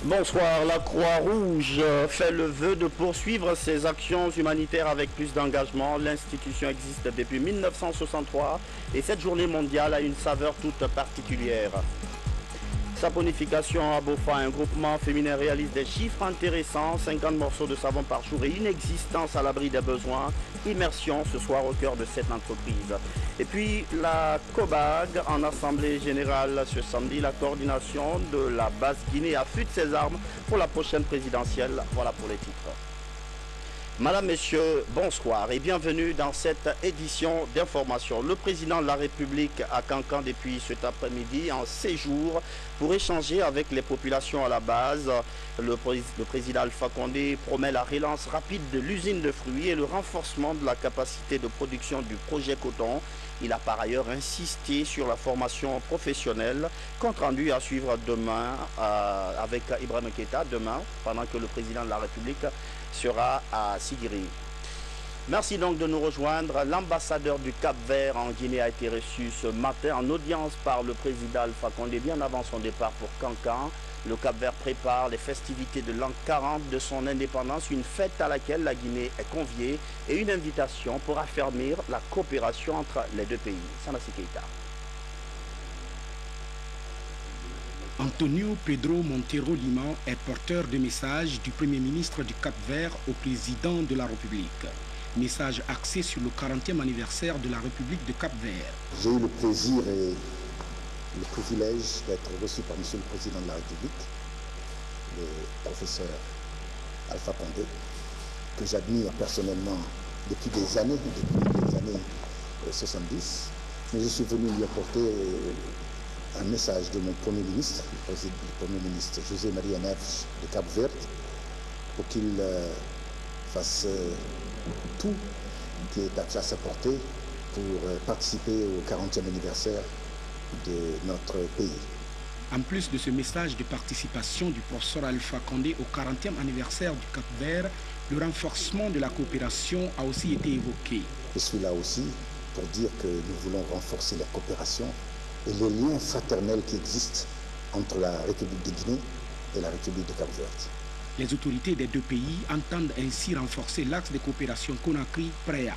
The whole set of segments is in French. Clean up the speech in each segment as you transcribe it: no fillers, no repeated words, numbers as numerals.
Bonsoir. La Croix-Rouge fait le vœu de poursuivre ses actions humanitaires avec plus d'engagement. L'institution existe depuis 1963 et cette journée mondiale a une saveur toute particulière. Saponification à Bofa, un groupement féminin réalise des chiffres intéressants, 50 morceaux de savon par jour et une existence à l'abri des besoins. Immersion ce soir au cœur de cette entreprise. Et puis la COBAG en assemblée générale ce samedi, la coordination de la Basse-Guinée affûte ses armes pour la prochaine présidentielle. Voilà pour les titres. Madame, Messieurs, bonsoir et bienvenue dans cette édition d'information. Le président de la République à Cancan depuis cet après-midi en séjour pour échanger avec les populations à la base. Le président Alpha Condé promet la relance rapide de l'usine de fruits et le renforcement de la capacité de production du projet coton. Il a par ailleurs insisté sur la formation professionnelle, compte rendu à suivre demain avec Ibrahim Keïta, demain, pendant que le président de la République sera à Sigiri. Merci donc de nous rejoindre. L'ambassadeur du Cap-Vert en Guinée a été reçu ce matin en audience par le président Alpha Condé bien avant son départ pour Cancan. Le Cap-Vert prépare les festivités de l'an 40 de son indépendance, une fête à laquelle la Guinée est conviée et une invitation pour affermir la coopération entre les deux pays. Sanassi Keïta. Antonio Pedro Monteiro Lima est porteur de message du Premier ministre du Cap-Vert au président de la République. Message axé sur le 40e anniversaire de la République de Cap-Vert. J'ai eu le plaisir et le privilège d'être reçu par Monsieur le Président de la République, le professeur Alpha Condé, que j'admire personnellement depuis des années 70. Mais je suis venu lui apporter un message de mon Premier ministre, le Premier ministre José Maria Neves de Cap-Vert, pour qu'il fasse tout qui est à sa portée pour participer au 40e anniversaire de notre pays. En plus de ce message de participation du professeur Alpha Condé au 40e anniversaire du Cap-Vert, le renforcement de la coopération a aussi été évoqué. Je suis là aussi pour dire que nous voulons renforcer la coopération et les liens fraternels qui existent entre la République de Guinée et la République de Cap-Vert. Les autorités des deux pays entendent ainsi renforcer l'axe de coopération Conakry-Préa.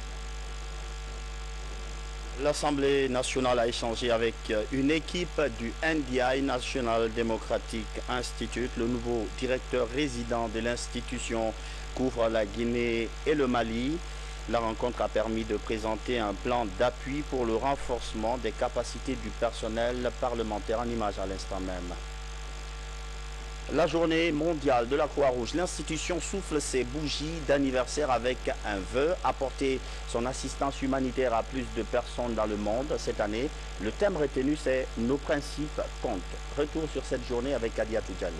L'Assemblée nationale a échangé avec une équipe du NDI, National Democratic Institute. Le nouveau directeur résident de l'institution couvre la Guinée et le Mali. La rencontre a permis de présenter un plan d'appui pour le renforcement des capacités du personnel parlementaire, en image à l'instant même. La journée mondiale de la Croix-Rouge, l'institution souffle ses bougies d'anniversaire avec un vœu, apporter son assistance humanitaire à plus de personnes dans le monde. Cette année, le thème retenu, c'est « Nos principes comptent ». Retour sur cette journée avec Adiatou Diallo.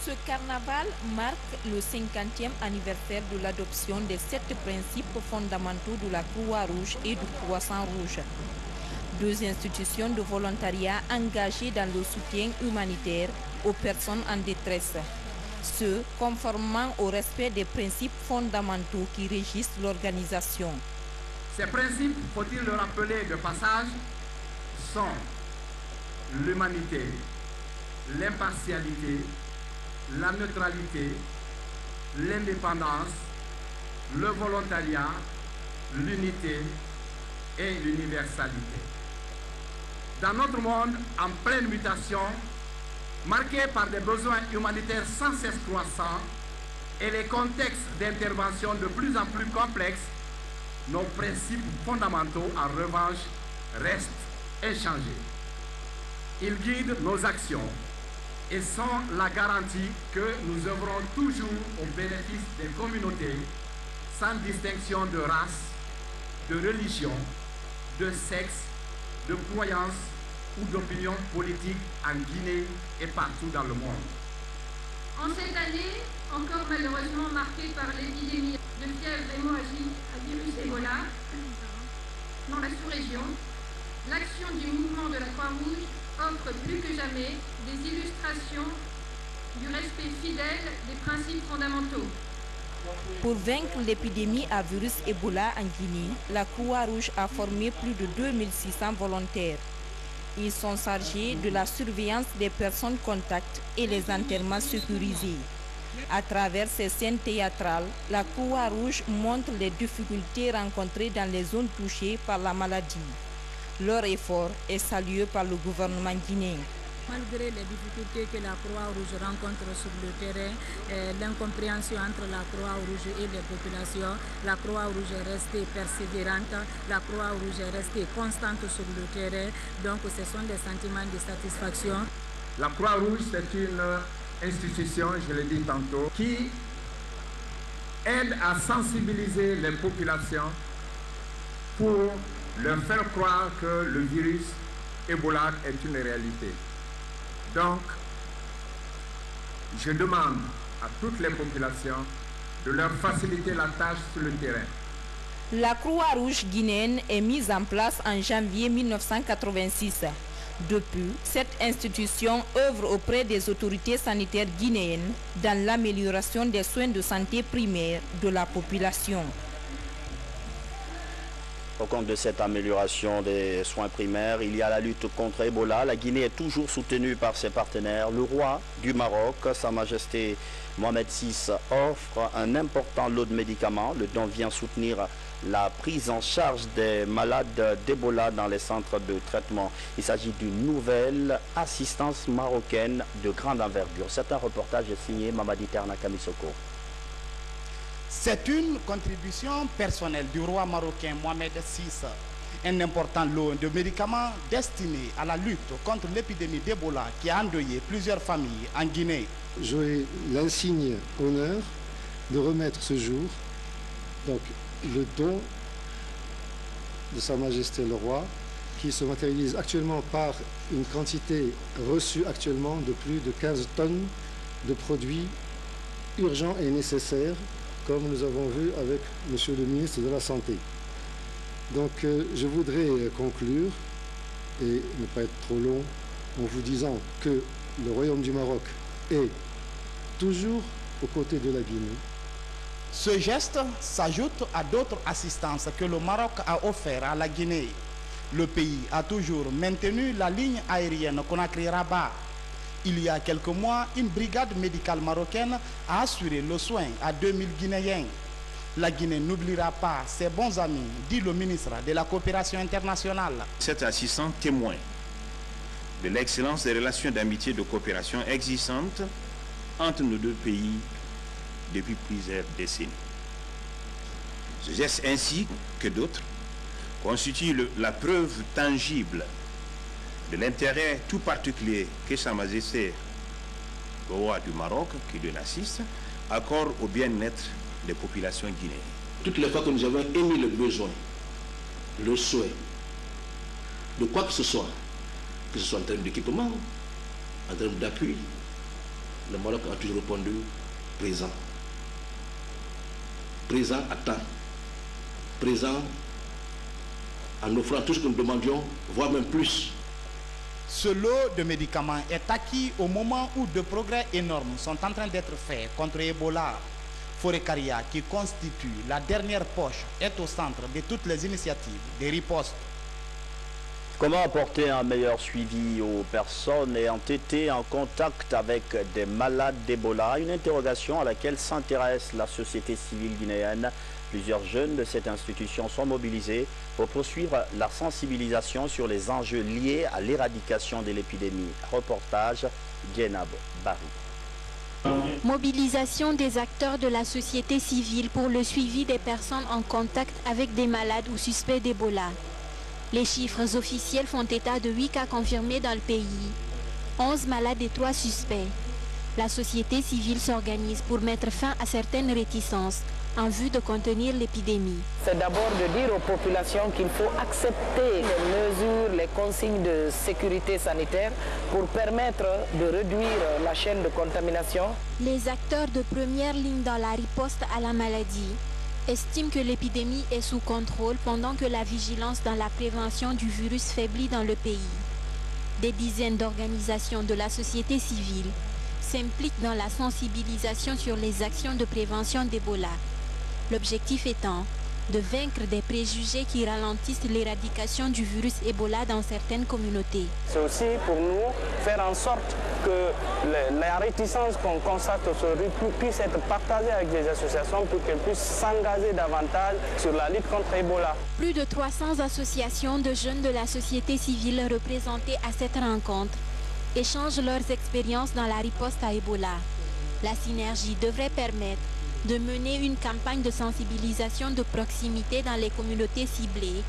Ce carnaval marque le 50e anniversaire de l'adoption des 7 principes fondamentaux de la Croix-Rouge et du Croissant-Rouge. Deux institutions de volontariat engagées dans le soutien humanitaire aux personnes en détresse. Ce, conformément au respect des principes fondamentaux qui régissent l'organisation. Ces principes, faut-il le rappeler de passage, sont l'humanité, l'impartialité, la neutralité, l'indépendance, le volontariat, l'unité et l'universalité. Dans notre monde en pleine mutation, marqué par des besoins humanitaires sans cesse croissants et les contextes d'intervention de plus en plus complexes, nos principes fondamentaux, en revanche, restent inchangés. Ils guident nos actions et sont la garantie que nous œuvrons toujours au bénéfice des communautés, sans distinction de race, de religion, de sexe, de croyances ou d'opinion politique en Guinée et partout dans le monde. En cette année, encore malheureusement marquée par l'épidémie de fièvre hémorragique à virus Ebola dans la sous-région, l'action du mouvement de la Croix-Rouge offre plus que jamais des illustrations du respect fidèle des principes fondamentaux. Pour vaincre l'épidémie à virus Ebola en Guinée, la Croix-Rouge a formé plus de 2600 volontaires. Ils sont chargés de la surveillance des personnes contacts et les enterrements sécurisés. À travers ces scènes théâtrales, la Croix-Rouge montre les difficultés rencontrées dans les zones touchées par la maladie. Leur effort est salué par le gouvernement guinéen. Malgré les difficultés que la Croix-Rouge rencontre sur le terrain, l'incompréhension entre la Croix-Rouge et les populations, la Croix-Rouge est restée persévérante, la Croix-Rouge est restée constante sur le terrain. Donc ce sont des sentiments de satisfaction. La Croix-Rouge, c'est une institution, je l'ai dit tantôt, qui aide à sensibiliser les populations pour leur faire croire que le virus Ebola est une réalité. Donc, je demande à toutes les populations de leur faciliter la tâche sur le terrain. La Croix-Rouge guinéenne est mise en place en janvier 1986. Depuis, cette institution œuvre auprès des autorités sanitaires guinéennes dans l'amélioration des soins de santé primaires de la population. Au compte de cette amélioration des soins primaires, il y a la lutte contre Ebola. La Guinée est toujours soutenue par ses partenaires. Le roi du Maroc, Sa Majesté Mohamed VI, offre un important lot de médicaments. Le don vient soutenir la prise en charge des malades d'Ebola dans les centres de traitement. Il s'agit d'une nouvelle assistance marocaine de grande envergure. C'est un reportage signé Mamadi Terna Kamisoko. C'est une contribution personnelle du roi marocain Mohamed VI, un important lot de médicaments destinés à la lutte contre l'épidémie d'Ebola qui a endeuillé plusieurs familles en Guinée. J'aurai l'insigne honneur de remettre ce jour donc, le don de Sa Majesté le Roi qui se matérialise actuellement par une quantité reçue actuellement de plus de 15 tonnes de produits urgents et nécessaires comme nous avons vu avec Monsieur le ministre de la Santé. Donc je voudrais conclure et ne pas être trop long en vous disant que le Royaume du Maroc est toujours aux côtés de la Guinée. Ce geste s'ajoute à d'autres assistances que le Maroc a offert à la Guinée. Le pays a toujours maintenu la ligne aérienne Conakry-Rabat. Il y a quelques mois, une brigade médicale marocaine a assuré le soin à 2000 Guinéens. La Guinée n'oubliera pas ses bons amis, dit le ministre de la Coopération internationale. Cet assistant témoin de l'excellence des relations d'amitié et de coopération existantes entre nos deux pays depuis plusieurs décennies. Ce geste ainsi que d'autres constitue la preuve tangible de l'intérêt tout particulier que Sa Majesté le roi du Maroc, qui lui assiste, accorde au bien-être des populations guinéennes. Toutes les fois que nous avons émis le besoin, le souhait de quoi que ce soit en termes d'équipement, en termes d'appui, le Maroc a toujours répondu présent. Présent à temps. Présent en offrant tout ce que nous demandions, voire même plus. Ce lot de médicaments est acquis au moment où de progrès énormes sont en train d'être faits contre Ebola. Forêt-Caria, qui constitue la dernière poche, est au centre de toutes les initiatives des ripostes. Comment apporter un meilleur suivi aux personnes ayant été en contact avec des malades d'Ebola? Une interrogation à laquelle s'intéresse la société civile guinéenne. Plusieurs jeunes de cette institution sont mobilisés pour poursuivre la sensibilisation sur les enjeux liés à l'éradication de l'épidémie. Reportage Djenab Barry. Mobilisation des acteurs de la société civile pour le suivi des personnes en contact avec des malades ou suspects d'Ebola. Les chiffres officiels font état de 8 cas confirmés dans le pays, 11 malades et 3 suspects. La société civile s'organise pour mettre fin à certaines réticences en vue de contenir l'épidémie. C'est d'abord de dire aux populations qu'il faut accepter les mesures, les consignes de sécurité sanitaire pour permettre de réduire la chaîne de contamination. Les acteurs de première ligne dans la riposte à la maladie estiment que l'épidémie est sous contrôle pendant que la vigilance dans la prévention du virus faiblit dans le pays. Des dizaines d'organisations de la société civile s'impliquent dans la sensibilisation sur les actions de prévention d'Ebola. L'objectif étant de vaincre des préjugés qui ralentissent l'éradication du virus Ebola dans certaines communautés. C'est aussi pour nous faire en sorte que la réticence qu'on constate aujourd'hui puisse être partagée avec des associations pour qu'elles puissent s'engager davantage sur la lutte contre Ebola. Plus de 300 associations de jeunes de la société civile représentées à cette rencontre échangent leurs expériences dans la riposte à Ebola. La synergie devrait permettre de mener une campagne de sensibilisation de proximité dans les communautés ciblées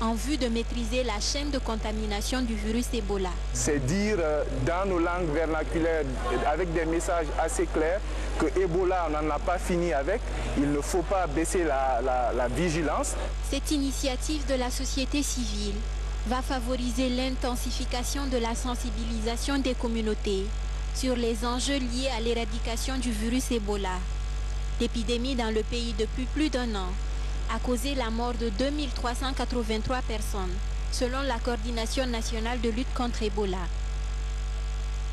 en vue de maîtriser la chaîne de contamination du virus Ebola. C'est dire dans nos langues vernaculaires, avec des messages assez clairs, que Ebola, on n'en a pas fini avec. Il ne faut pas baisser la vigilance. Cette initiative de la société civile va favoriser l'intensification de la sensibilisation des communautés sur les enjeux liés à l'éradication du virus Ebola. L'épidémie dans le pays depuis plus d'1 an a causé la mort de 2383 personnes, selon la Coordination nationale de lutte contre Ebola.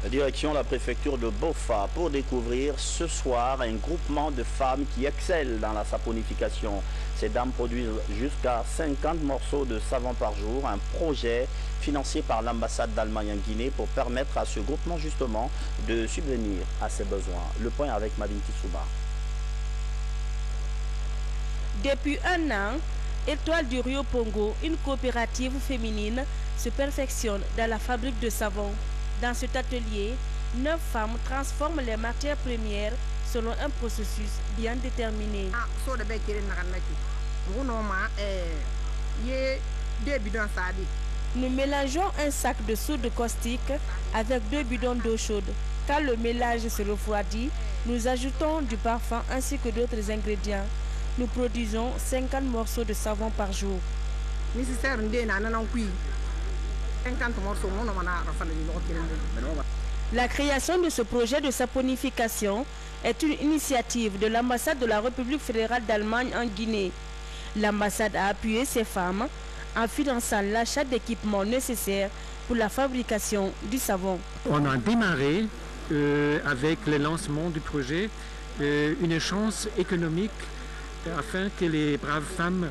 Direction la préfecture de Bofa pour découvrir ce soir un groupement de femmes qui excellent dans la saponification. Ces dames produisent jusqu'à 50 morceaux de savon par jour, un projet financé par l'ambassade d'Allemagne en Guinée pour permettre à ce groupement justement de subvenir à ses besoins. Le point avec Madine Tissouba. Depuis 1 an, Étoile du Rio Pongo, une coopérative féminine, se perfectionne dans la fabrique de savon. Dans cet atelier, 9 femmes transforment les matières premières selon un processus bien déterminé. Nous mélangeons un sac de soude caustique avec 2 bidons d'eau chaude. Quand le mélange se refroidit, nous ajoutons du parfum ainsi que d'autres ingrédients. Nous produisons 50 morceaux de savon par jour. La création de ce projet de saponification est une initiative de l'ambassade de la République fédérale d'Allemagne en Guinée. L'ambassade a appuyé ces femmes en finançant l'achat d'équipements nécessaires pour la fabrication du savon. On a démarré avec le lancement du projet une chance économique afin que les braves femmes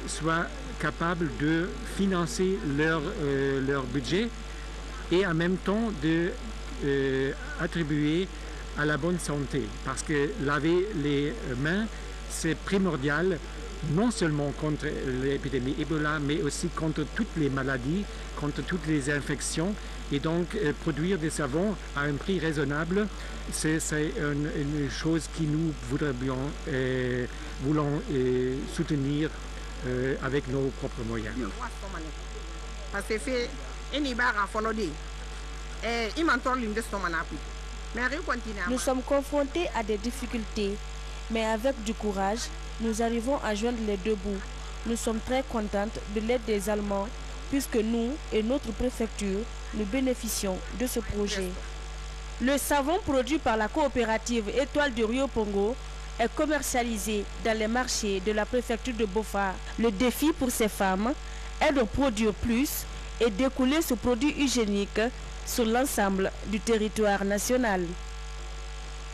soient capables de financer leur budget et en même temps de attribuer à la bonne santé. Parce que laver les mains, c'est primordial, non seulement contre l'épidémie Ebola, mais aussi contre toutes les maladies, contre toutes les infections. Et donc, produire des savons à un prix raisonnable, c'est une chose que nous voulons soutenir avec nos propres moyens. Nous sommes confrontés à des difficultés, mais avec du courage, nous arrivons à joindre les deux bouts. Nous sommes très contentes de l'aide des Allemands, puisque nous et notre préfecture, nous bénéficions de ce projet. Le savon produit par la coopérative Étoile du Rio Pongo est commercialisé dans les marchés de la préfecture de Bofa. Le défi pour ces femmes est de produire plus et d'écouler ce produit hygiénique sur l'ensemble du territoire national.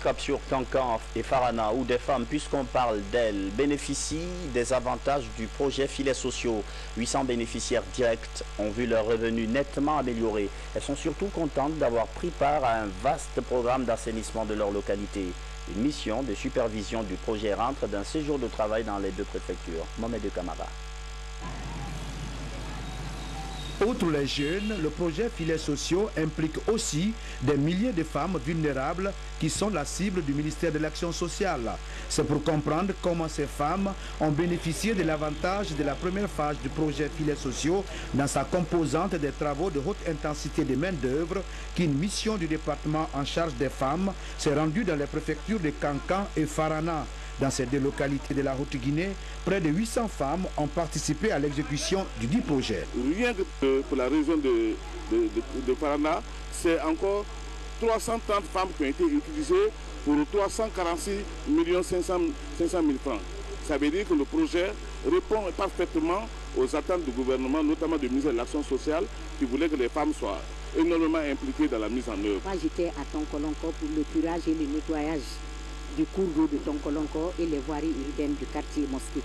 Cap sur Cancan et Farana, où des femmes, puisqu'on parle d'elles, bénéficient des avantages du projet Filets sociaux. 800 bénéficiaires directs ont vu leurs revenus nettement améliorés. Elles sont surtout contentes d'avoir pris part à un vaste programme d'assainissement de leur localité. Une mission de supervision du projet rentre d'un séjour de travail dans les deux préfectures. Mohamed Kamara. Outre les jeunes, le projet Filets sociaux implique aussi des milliers de femmes vulnérables qui sont la cible du ministère de l'Action sociale. C'est pour comprendre comment ces femmes ont bénéficié de l'avantage de la première phase du projet Filets sociaux dans sa composante des travaux de haute intensité de main-d'œuvre qu'une mission du département en charge des femmes s'est rendue dans les préfectures de Cancan et Farana. Dans ces deux localités de la Haute-Guinée, près de 800 femmes ont participé à l'exécution du dit projet. Rien que pour la région de Farana, c'est encore 330 femmes qui ont été utilisées pour 346 500 000 francs. Ça veut dire que le projet répond parfaitement aux attentes du gouvernement, notamment du ministère de l'Action sociale, qui voulait que les femmes soient énormément impliquées dans la mise en œuvre. Moi, j'étais à Tonkolonko pour le curage et le nettoyage du cours d'eau de Tonkolonko et les voiries urbaines du quartier Mosquée.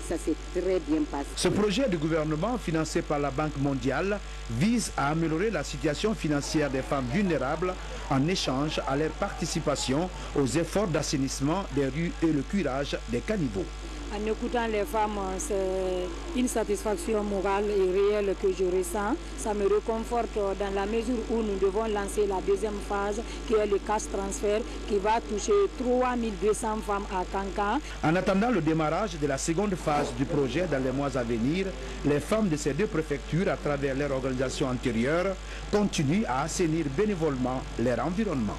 Ça s'est très bien passé. Ce projet du gouvernement financé par la Banque mondiale vise à améliorer la situation financière des femmes vulnérables en échange à leur participation aux efforts d'assainissement des rues et le curage des caniveaux. En écoutant les femmes, c'est une satisfaction morale et réelle que je ressens. Ça me réconforte dans la mesure où nous devons lancer la deuxième phase, qui est le cash transfert, qui va toucher 3200 femmes à Kankan. En attendant le démarrage de la seconde phase du projet dans les mois à venir, les femmes de ces deux préfectures, à travers leur organisation antérieure, continuent à assainir bénévolement leur environnement.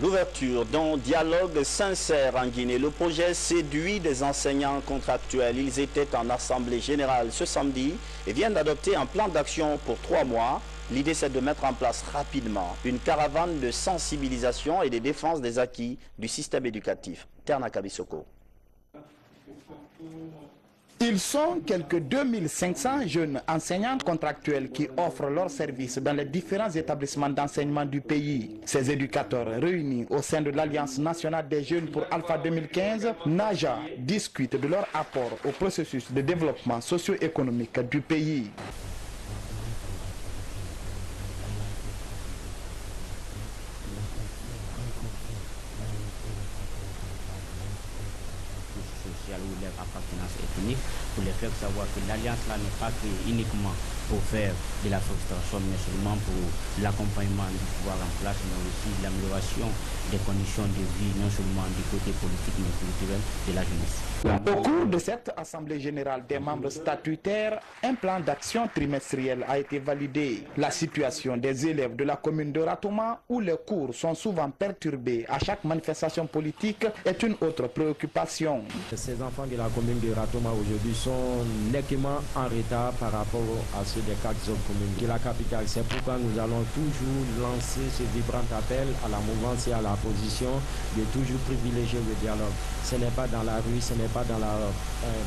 L'ouverture d'un dialogue sincère en Guinée. Le projet séduit des enseignants contractuels. Ils étaient en assemblée générale ce samedi et viennent d'adopter un plan d'action pour 3 mois. L'idée, c'est de mettre en place rapidement une caravane de sensibilisation et de défense des acquis du système éducatif. Terna Kabisoko. Ils sont quelques 2500 jeunes enseignants contractuels qui offrent leurs services dans les différents établissements d'enseignement du pays. Ces éducateurs réunis au sein de l'Alliance nationale des jeunes pour Alpha 2015, NAJA, discutent de leur apport au processus de développement socio-économique du pays. Ou leur appartenance ethnique, pour les faire savoir que l'alliance là n'est pas créée uniquement pour faire de la frustration, mais seulement pour l'accompagnement du pouvoir en place, mais aussi l'amélioration des conditions de vie, non seulement du côté politique, mais culturel de la jeunesse. Au cours de cette assemblée générale des membres statutaires, un plan d'action trimestriel a été validé. La situation des élèves de la commune de Ratoma, où les cours sont souvent perturbés à chaque manifestation politique, est une autre préoccupation. Ces enfants de la commune de Ratoma aujourd'hui sont nettement en retard par rapport à ceux des 4 autres communes de la capitale. C'est pourquoi nous allons toujours lancer ce vibrant appel à la mouvance et à la position de toujours privilégier le dialogue. Ce n'est pas dans la rue, ce n'est pas dans la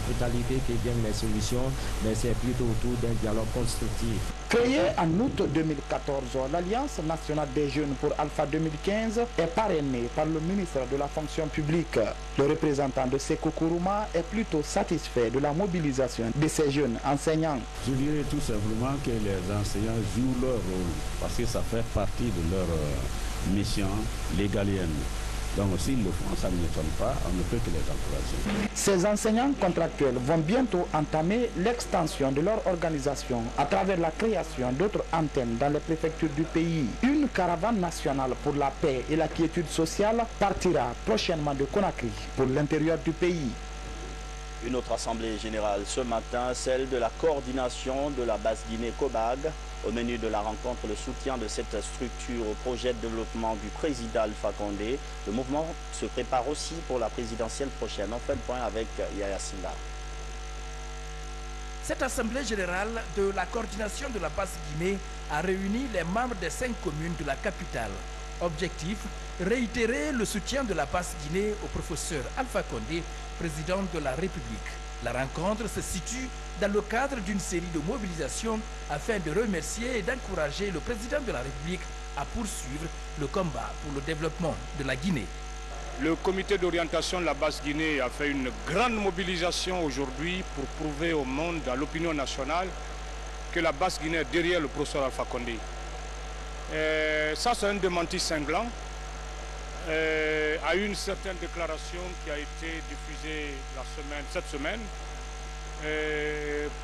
brutalité que viennent les solutions, mais c'est plutôt autour d'un dialogue constructif. Créée en août 2014, l'Alliance nationale des jeunes pour Alpha 2015 est parrainée par le ministre de la fonction publique. Le représentant de Sékou Kourouma est plutôt satisfait de la mobilisation de ces jeunes enseignants. Je dirais tout simplement que les enseignants jouent leur rôle parce que ça fait partie de leur mission légalienne. Donc s'ils le font, ça ne m'étonne pas, on ne peut que les encourager. Ces enseignants contractuels vont bientôt entamer l'extension de leur organisation à travers la création d'autres antennes dans les préfectures du pays. Une caravane nationale pour la paix et la quiétude sociale partira prochainement de Conakry pour l'intérieur du pays. Une autre assemblée générale ce matin, celle de la coordination de la Basse-Guinée COBAG. Au menu de la rencontre, le soutien de cette structure au projet de développement du président Alpha Condé. Le mouvement se prépare aussi pour la présidentielle prochaine. On fait le point avec Yaya Sinda. Cette assemblée générale de la coordination de la Basse-Guinée a réuni les membres des 5 communes de la capitale. Objectif, réitérer le soutien de la Basse-Guinée au professeur Alpha Condé, président de la République. La rencontre se situe dans le cadre d'une série de mobilisations afin de remercier et d'encourager le président de la République à poursuivre le combat pour le développement de la Guinée. Le comité d'orientation de la Basse-Guinée a fait une grande mobilisation aujourd'hui pour prouver au monde, à l'opinion nationale, que la Basse-Guinée est derrière le professeur Alpha Condé. Ça, c'est un démenti cinglant à une certaine déclaration qui a été diffusée cette semaine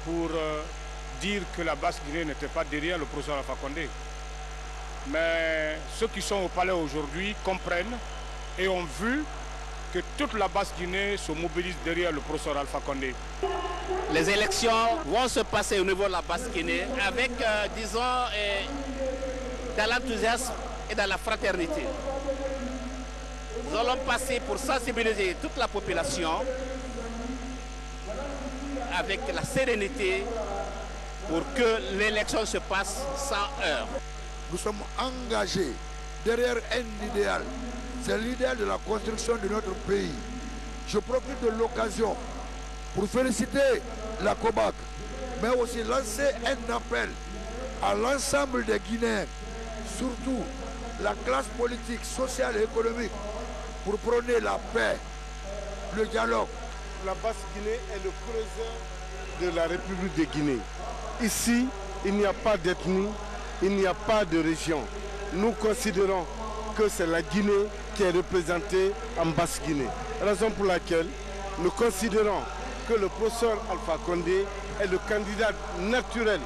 pour dire que la Basse-Guinée n'était pas derrière le professeur Alpha Condé. Mais ceux qui sont au palais aujourd'hui comprennent et ont vu que toute la Basse-Guinée se mobilise derrière le professeur Alpha Condé. Les élections vont se passer au niveau de la Basse-Guinée avec, disons, dans l'enthousiasme et dans la fraternité. Nous allons passer pour sensibiliser toute la population avec la sérénité pour que l'élection se passe sans heurts. Nous sommes engagés derrière un idéal. C'est l'idéal de la construction de notre pays. Je profite de l'occasion pour féliciter la COBAG, mais aussi lancer un appel à l'ensemble des Guinéens, surtout la classe politique, sociale et économique, pour prôner la paix, le dialogue. La Basse-Guinée est le creuset de la République de Guinée. Ici, il n'y a pas d'ethnie, il n'y a pas de région. Nous considérons que c'est la Guinée qui est représentée en Basse-Guinée. Raison pour laquelle nous considérons que le professeur Alpha Condé est le candidat naturel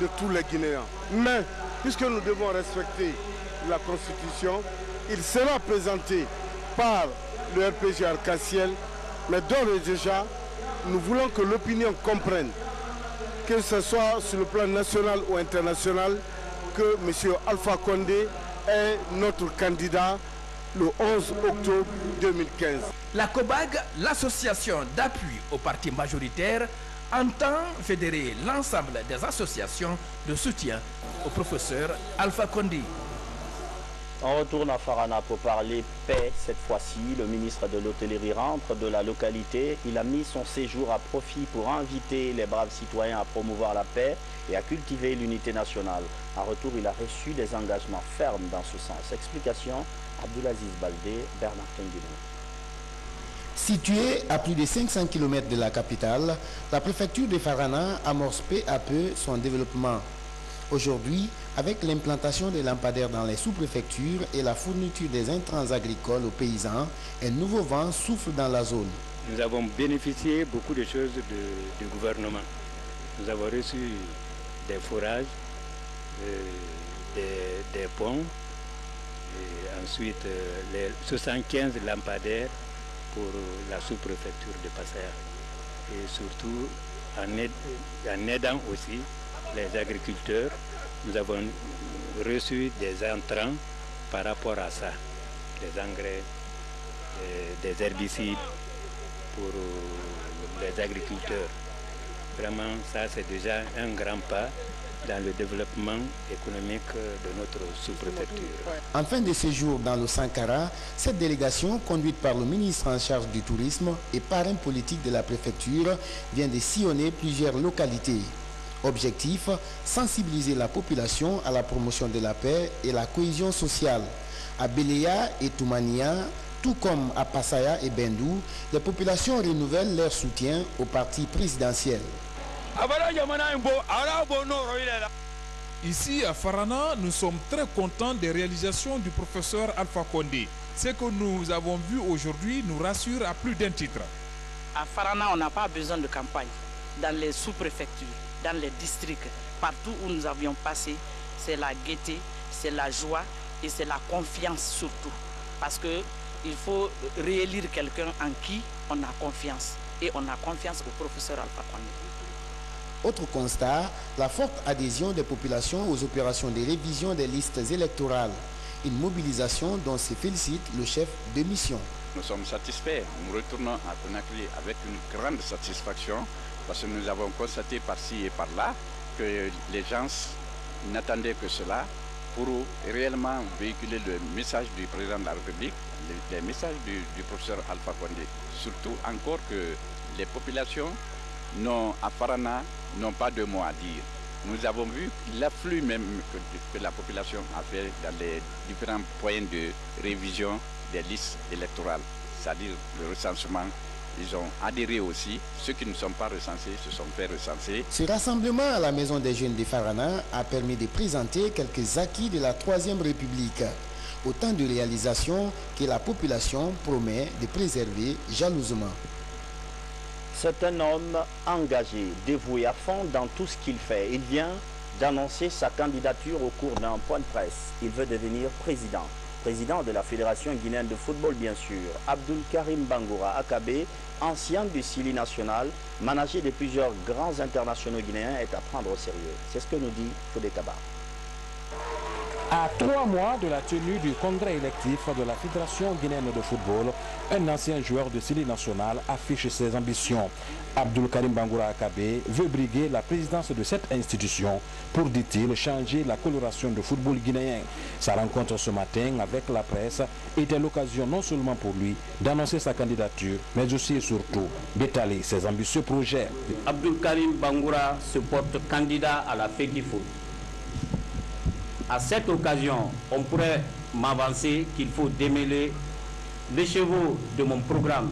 de tous les Guinéens. Mais, puisque nous devons respecter la Constitution, il sera présenté par le RPG Arc-en-Ciel, mais d'ores et déjà, nous voulons que l'opinion comprenne, que ce soit sur le plan national ou international, que M. Alpha Condé est notre candidat le 11 octobre 2015. La COBAG, l'association d'appui aux partis majoritaires, entend fédérer l'ensemble des associations de soutien au professeur Alpha Condé. On retourne à Farana pour parler paix cette fois-ci. Le ministre de l'Hôtellerie rentre de la localité. Il a mis son séjour à profit pour inviter les braves citoyens à promouvoir la paix et à cultiver l'unité nationale. En retour, il a reçu des engagements fermes dans ce sens. Explication, Abdulaziz Baldé, Bernard Tenguino. Située à plus de 500 km de la capitale, la préfecture de Farana amorce peu à peu son développement. Aujourd'hui, avec l'implantation des lampadaires dans les sous-préfectures et la fourniture des intrants agricoles aux paysans, un nouveau vent souffle dans la zone. Nous avons bénéficié beaucoup de choses du gouvernement. Nous avons reçu des forages, des ponts, et ensuite les 75 lampadaires pour la sous-préfecture de Passaya. Et surtout, en aidant aussi les agriculteurs, nous avons reçu des entrants par rapport à ça, des engrais, des herbicides pour les agriculteurs. Vraiment, ça c'est déjà un grand pas dans le développement économique de notre sous-préfecture. En fin de séjour dans le Sankara, cette délégation, conduite par le ministre en charge du tourisme et parrain politique de la préfecture, vient de sillonner plusieurs localités. Objectif, sensibiliser la population à la promotion de la paix et la cohésion sociale. À Beléa et Toumania, tout comme à Passaya et Bendou, les populations renouvellent leur soutien au parti présidentiel. Ici à Farana, nous sommes très contents des réalisations du professeur Alpha Condé. Ce que nous avons vu aujourd'hui nous rassure à plus d'un titre. À Farana, on n'a pas besoin de campagne. Dans les sous-préfectures, dans les districts, partout où nous avions passé, c'est la gaieté, c'est la joie et c'est la confiance surtout. Parce qu'il faut réélire quelqu'un en qui on a confiance. Et on a confiance au professeur Alpha Condé. Autre constat, la forte adhésion des populations aux opérations de révision des listes électorales. Une mobilisation dont se félicite le chef de mission. Nous sommes satisfaits. Nous retournons à Conakry avec une grande satisfaction parce que nous avons constaté par-ci et par-là que les gens n'attendaient que cela pour réellement véhiculer le message du président de la République, les messages du professeur Alpha Condé. Surtout encore que les populations à Farana n'ont pas de mots à dire. Nous avons vu l'afflux même que la population a fait dans les différents points de révision des listes électorales, c'est-à-dire le recensement. Ils ont adhéré aussi. Ceux qui ne sont pas recensés se sont fait recenser. Ce rassemblement à la Maison des Jeunes de Farana a permis de présenter quelques acquis de la Troisième République. Autant de réalisations que la population promet de préserver jalousement. C'est un homme engagé, dévoué à fond dans tout ce qu'il fait. Il vient d'annoncer sa candidature au cours d'un point de presse. Il veut devenir président de la Fédération guinéenne de football bien sûr. Abdul Karim Bangoura Akabe, ancien du Sili national, manager de plusieurs grands internationaux guinéens, est à prendre au sérieux. C'est ce que nous dit Fodé Kaba. À 3 mois de la tenue du congrès électif de la Fédération guinéenne de football, un ancien joueur de Sili national affiche ses ambitions. Abdul Karim Bangoura Akabe veut briguer la présidence de cette institution pour, dit-il, changer la coloration du football guinéen. Sa rencontre ce matin avec la presse était l'occasion non seulement pour lui d'annoncer sa candidature, mais aussi et surtout d'étaler ses ambitieux projets. Abdul Karim Bangoura se porte candidat à la FEGIFOOT. À cette occasion, on pourrait m'avancer qu'il faut démêler l'écheveau de mon programme.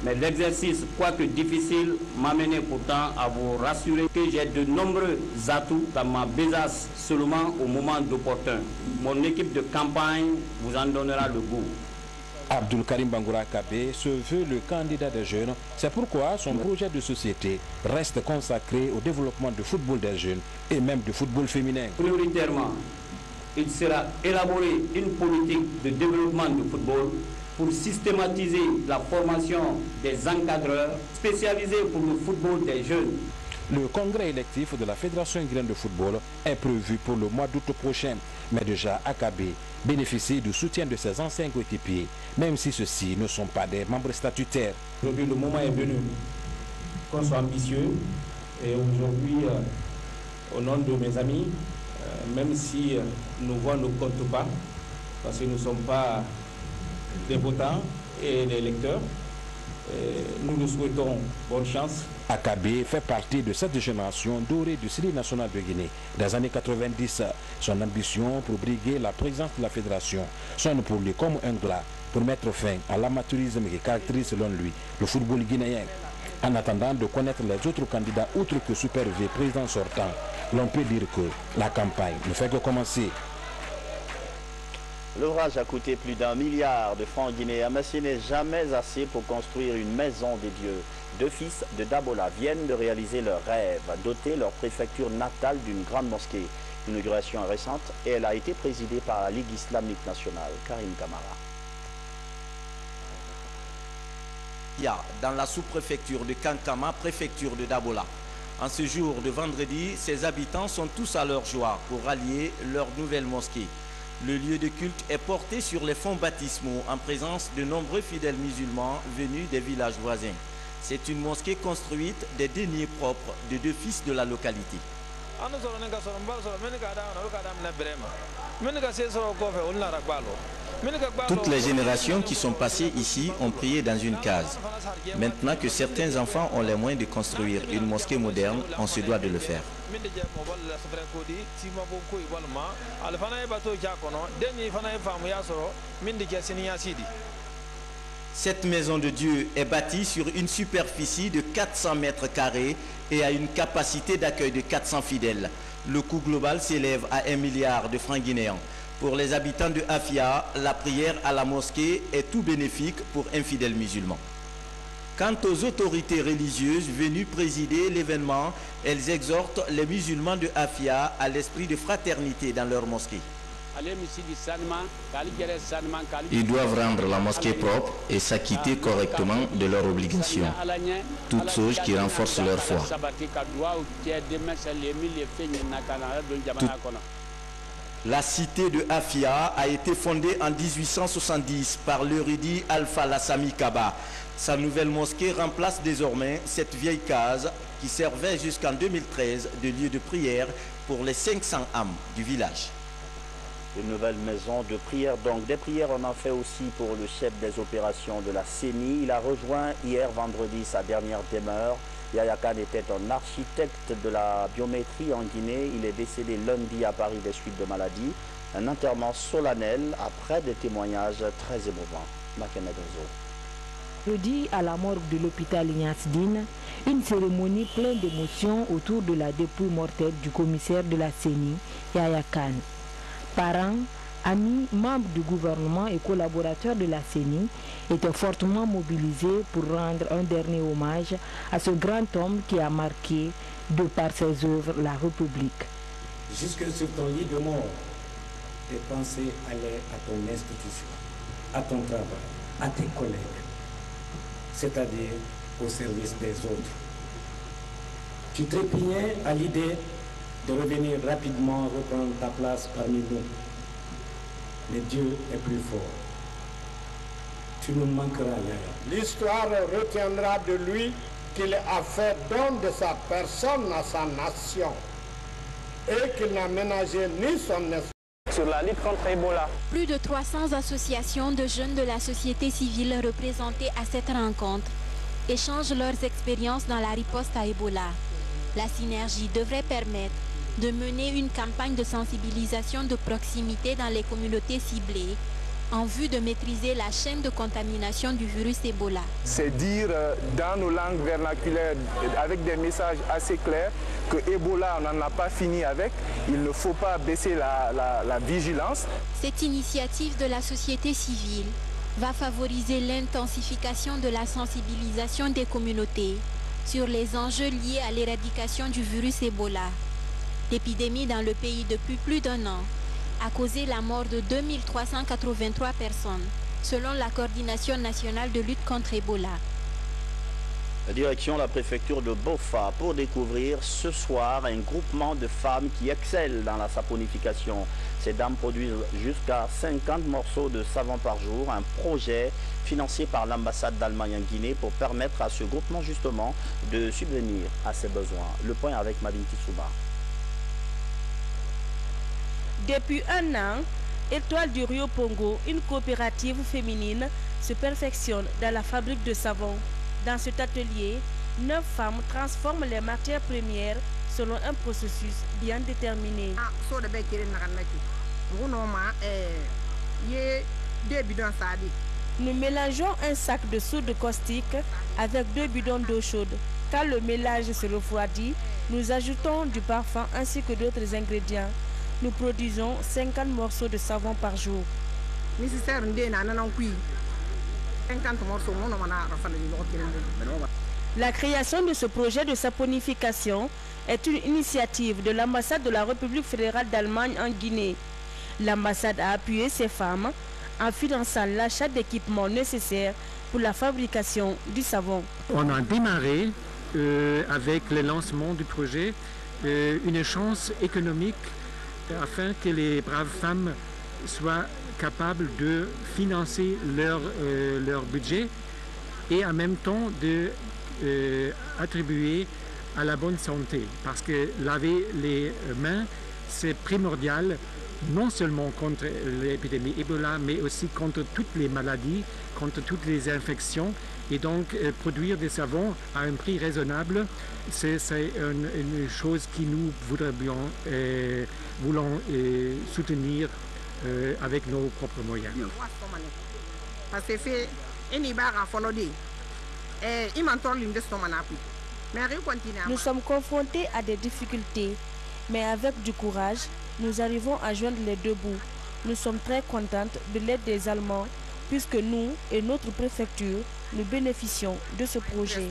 Mais l'exercice, quoique difficile, m'a mené pourtant à vous rassurer que j'ai de nombreux atouts dans ma besace seulement au moment d'opportun. Mon équipe de campagne vous en donnera le goût. Abdul Karim Bangoura Kabé se veut le candidat des jeunes. C'est pourquoi son projet de société reste consacré au développement du football des jeunes et même du football féminin. Prioritairement, il sera élaboré une politique de développement du football pour systématiser la formation des encadreurs spécialisés pour le football des jeunes. Le congrès électif de la Fédération guinéenne de football est prévu pour le mois d'août prochain, mais déjà Akabé bénéficie du soutien de ses anciens coéquipiers, même si ceux-ci ne sont pas des membres statutaires. Aujourd'hui, le moment est venu qu'on soit ambitieux et aujourd'hui, au nom de mes amis, même si nos voix ne comptent pas, parce que nous ne sommes pas des votants et des électeurs, nous nous souhaitons bonne chance. Akabé fait partie de cette génération dorée du Syli national de Guinée des années 90. Son ambition pour briguer la présidence de la fédération sonne pour lui comme un glas pour mettre fin à l'amateurisme qui caractérise selon lui le football guinéen. En attendant de connaître les autres candidats outre que Super V, président sortant, l'on peut dire que la campagne ne fait que commencer. L'ouvrage a coûté plus d'1 milliard de francs guinéens, mais ce n'est jamais assez pour construire une maison des dieux. Deux fils de Dabola viennent de réaliser leur rêve, doter leur préfecture natale d'une grande mosquée. L'inauguration est récente et elle a été présidée par la Ligue islamique nationale. Karim Kamara. Dans la sous-préfecture de Kankama, préfecture de Dabola. En ce jour de vendredi, ses habitants sont tous à leur joie pour rallier leur nouvelle mosquée. Le lieu de culte est porté sur les fonds baptismaux en présence de nombreux fidèles musulmans venus des villages voisins. C'est une mosquée construite des deniers propres de deux fils de la localité. Toutes les générations qui sont passées ici ont prié dans une case. Maintenant que certains enfants ont les moyens de construire une mosquée moderne, on se doit de le faire. Cette maison de Dieu est bâtie sur une superficie de 400 mètres carrés et a une capacité d'accueil de 400 fidèles. Le coût global s'élève à 1 milliard de francs guinéens. Pour les habitants de Afia, la prière à la mosquée est tout bénéfique pour un fidèle musulman. Quant aux autorités religieuses venues présider l'événement, elles exhortent les musulmans de Afia à l'esprit de fraternité dans leur mosquée. Ils doivent rendre la mosquée propre et s'acquitter correctement de leurs obligations, toutes choses qui renforcent leur foi. La cité de Afia a été fondée en 1870 par l'érudit Alpha Lassami Kaba. Sa nouvelle mosquée remplace désormais cette vieille case qui servait jusqu'en 2013 de lieu de prière pour les 500 âmes du village. Une nouvelle maison de prière, donc des prières on en fait aussi pour le chef des opérations de la CENI. Il a rejoint hier vendredi sa dernière demeure. Yaya Khan était un architecte de la biométrie en Guinée. Il est décédé lundi à Paris des suites de maladie. Un enterrement solennel après des témoignages très émouvants. Makena Gonzo. Jeudi, à la morgue de l'hôpital Ignace Dine, une cérémonie pleine d'émotions autour de la dépouille mortelle du commissaire de la CENI, Yaya Khan. Parents, amis, membres du gouvernement et collaborateurs de la CENI étaient fortement mobilisés pour rendre un dernier hommage à ce grand homme qui a marqué, de par ses œuvres, la République. Jusque sur ton lit de mort, tes pensées allaient à ton institution, à ton travail, à tes collègues, c'est-à-dire au service des autres. Tu trépignais à l'idée de revenir rapidement reprendre ta place parmi nous. Mais Dieu est plus fort. Tu nous manqueras, Yaya. L'histoire retiendra de lui qu'il a fait don de sa personne à sa nation et qu'il n'a ménagé ni son esprit. Sur la lutte contre Ebola. Plus de 300 associations de jeunes de la société civile représentées à cette rencontre échangent leurs expériences dans la riposte à Ebola. La synergie devrait permettre de mener une campagne de sensibilisation de proximité dans les communautés ciblées en vue de maîtriser la chaîne de contamination du virus Ebola. C'est dire dans nos langues vernaculaires, avec des messages assez clairs, que Ebola, on n'en a pas fini avec. Il ne faut pas baisser la vigilance. Cette initiative de la société civile va favoriser l'intensification de la sensibilisation des communautés sur les enjeux liés à l'éradication du virus Ebola. L'épidémie dans le pays depuis plus d'1 an a causé la mort de 2383 personnes, selon la Coordination nationale de lutte contre Ebola. Direction la préfecture de Bofa pour découvrir ce soir un groupement de femmes qui excellent dans la saponification. Ces dames produisent jusqu'à 50 morceaux de savon par jour, un projet financé par l'ambassade d'Allemagne en Guinée pour permettre à ce groupement justement de subvenir à ses besoins. Le point avec Madine Tissouba. Depuis 1 an, Étoile du Rio Pongo, une coopérative féminine, se perfectionne dans la fabrique de savon. Dans cet atelier, 9 femmes transforment les matières premières selon un processus bien déterminé. Nous mélangeons un sac de soude caustique avec 2 bidons d'eau chaude. Quand le mélange se refroidit, nous ajoutons du parfum ainsi que d'autres ingrédients. Nous produisons 50 morceaux de savon par jour. La création de ce projet de saponification est une initiative de l'ambassade de la République fédérale d'Allemagne en Guinée. L'ambassade a appuyé ces femmes en finançant l'achat d'équipements nécessaires pour la fabrication du savon. On a démarré avec le lancement du projet une chance économique afin que les braves femmes soient capables de financer leur budget et en même temps de attribuer à la bonne santé. Parce que laver les mains, c'est primordial, non seulement contre l'épidémie Ebola, mais aussi contre toutes les maladies, contre toutes les infections. Et donc, produire des savons à un prix raisonnable, c'est une chose que nous voulons soutenir avec nos propres moyens. Nous sommes confrontés à des difficultés, mais avec du courage, nous arrivons à joindre les deux bouts. Nous sommes très contentes de l'aide des Allemands, puisque nous et notre préfecture, nous bénéficions de ce projet.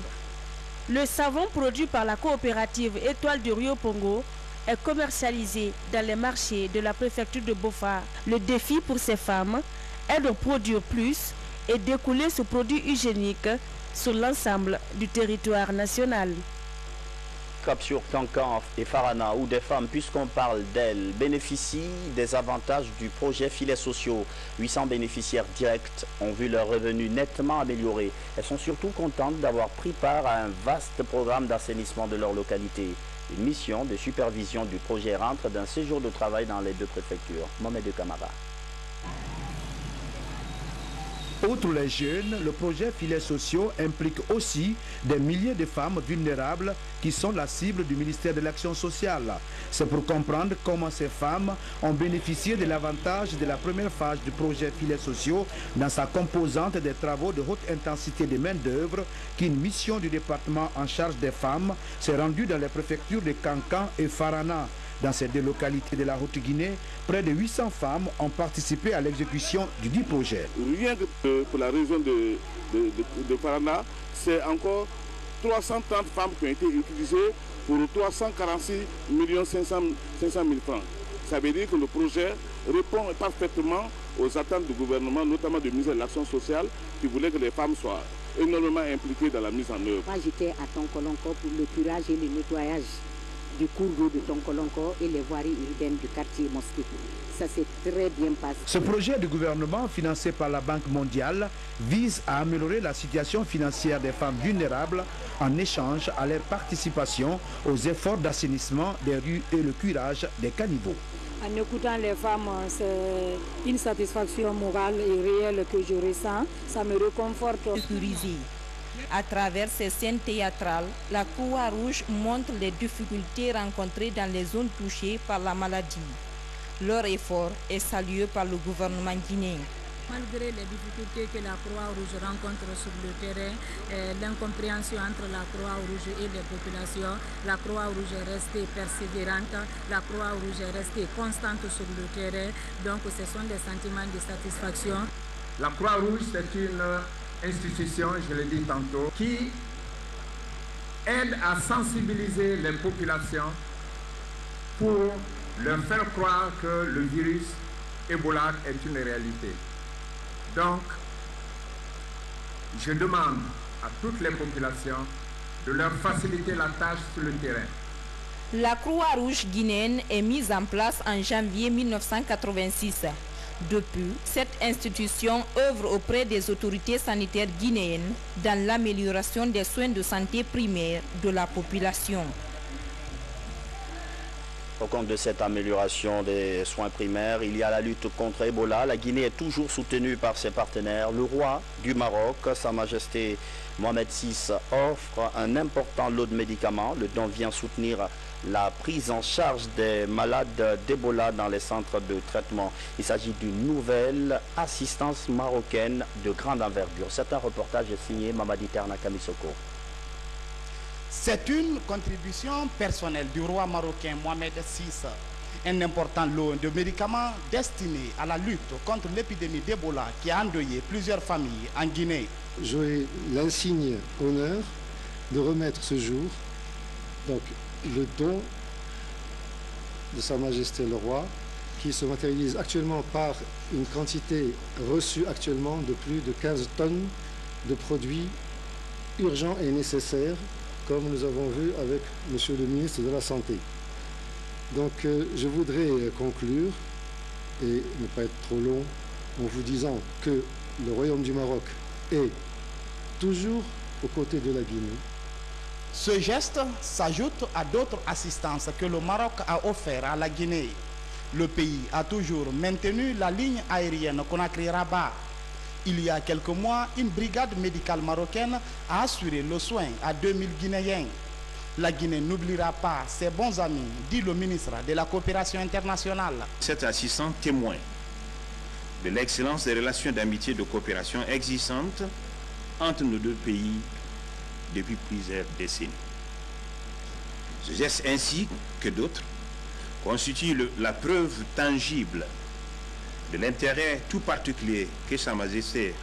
Le savon produit par la coopérative Étoile du Rio Pongo est commercialisé dans les marchés de la préfecture de Bofa. Le défi pour ces femmes est de produire plus et d'écouler ce produit hygiénique sur l'ensemble du territoire national. Cap sur Kankan et Farana, où des femmes, puisqu'on parle d'elles, bénéficient des avantages du projet Filets sociaux. 800 bénéficiaires directs ont vu leurs revenus nettement améliorés. Elles sont surtout contentes d'avoir pris part à un vaste programme d'assainissement de leur localité. Une mission de supervision du projet rentre d'un séjour de travail dans les deux préfectures. Mohamed Kamara. Outre les jeunes, le projet Filets sociaux implique aussi des milliers de femmes vulnérables qui sont la cible du ministère de l'Action sociale. C'est pour comprendre comment ces femmes ont bénéficié de l'avantage de la première phase du projet Filets sociaux dans sa composante des travaux de haute intensité de main-d'œuvre qu'une mission du département en charge des femmes s'est rendue dans les préfectures de Kankan et Farana. Dans ces deux localités de la Haute-Guinée, près de 800 femmes ont participé à l'exécution du dit projet. Rien que pour la région de Farana, c'est encore 330 femmes qui ont été utilisées pour 346 500 000 francs. Ça veut dire que le projet répond parfaitement aux attentes du gouvernement, notamment du ministère de l'Action sociale, qui voulait que les femmes soient énormément impliquées dans la mise en œuvre. Moi, j'étais à Tonkolonko pour le curage et le nettoyage du cours d'eau de Tonkolonko et les voiries urbaines du quartier Mosquée. Ça s'est très bien passé. Ce projet du gouvernement, financé par la Banque mondiale, vise à améliorer la situation financière des femmes vulnérables en échange à leur participation aux efforts d'assainissement des rues et le curage des caniveaux. En écoutant les femmes, c'est une satisfaction morale et réelle que je ressens. Ça me réconforte. À travers ces scènes théâtrales, la Croix-Rouge montre les difficultés rencontrées dans les zones touchées par la maladie. Leur effort est salué par le gouvernement guinéen. Malgré les difficultés que la Croix-Rouge rencontre sur le terrain, l'incompréhension entre la Croix-Rouge et les populations, la Croix-Rouge est restée persévérante, la Croix-Rouge est restée constante sur le terrain. Donc ce sont des sentiments de satisfaction. La Croix-Rouge, c'est une institution, je l'ai dit tantôt, qui aide à sensibiliser les populations pour leur faire croire que le virus Ebola est une réalité. Donc, je demande à toutes les populations de leur faciliter la tâche sur le terrain. La Croix-Rouge guinéenne est mise en place en janvier 1986. Depuis, cette institution œuvre auprès des autorités sanitaires guinéennes dans l'amélioration des soins de santé primaires de la population. Au compte de cette amélioration des soins primaires, il y a la lutte contre Ebola. La Guinée est toujours soutenue par ses partenaires. Le roi du Maroc, Sa Majesté Mohamed VI, offre un important lot de médicaments. Le don vient soutenir la prise en charge des malades d'Ebola dans les centres de traitement. Il s'agit d'une nouvelle assistance marocaine de grande envergure. C'est un reportage signé Mamadi Terna Kamisoko. C'est une contribution personnelle du roi marocain Mohamed VI, un important lot de médicaments destinés à la lutte contre l'épidémie d'Ebola qui a endeuillé plusieurs familles en Guinée. J'aurai l'insigne honneur de remettre ce jour donc, le don de Sa Majesté le Roi qui se matérialise actuellement par une quantité reçue actuellement de plus de 15 tonnes de produits urgents et nécessaires comme nous avons vu avec Monsieur le ministre de la Santé. Donc je voudrais conclure et ne pas être trop long en vous disant que le Royaume du Maroc est toujours aux côtés de la Guinée. Ce geste s'ajoute à d'autres assistances que le Maroc a offert à la Guinée. Le pays a toujours maintenu la ligne aérienne Conakry-Rabat. Il y a quelques mois, une brigade médicale marocaine a assuré le soin à 2000 Guinéens. La Guinée n'oubliera pas ses bons amis, dit le ministre de la Coopération internationale. Cet assistant témoin de l'excellence des relations d'amitié et de coopération existantes entre nos deux pays depuis plusieurs décennies. Ce geste ainsi que d'autres constitue la preuve tangible de l'intérêt tout particulier que Sa Majesté